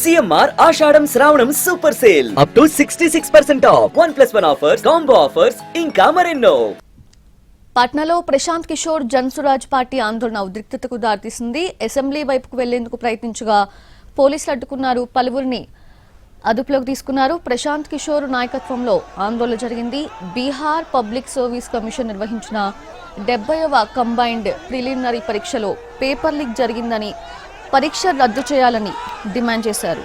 CMR ఆషాఢం శ్రావణం super sale up to 66% of 1+1 offers, combo offers ఇంకా మరెన్నో. పాట్నాలో ప్రశాంత్ కిషోర్ జన్సురాజ్ పార్టీ ఆందోళన ఉద్రిక్తతకు దారితీసింది. అసెంబ్లీ వైపుకు వెళ్లేందుకు ప్రయత్నించగా పోలీసులు అడ్డుకున్నారు. పలువురిని అదుపులోకి తీసుకున్నారు. ప్రశాంత్ కిషోర్ నాయకత్వంలో ఆందోళన జరిగింది. బీహార్ పబ్లిక్ సర్వీస్ కమిషన్ నిర్వహించిన 70వ కంబైన్డ్ ప్రిలిమినరీ పరీక్షలో పేపర్ లీక్ జరిగిందని, పరీక్ష రద్దు చేయాలని డిమాండ్ చేశారు.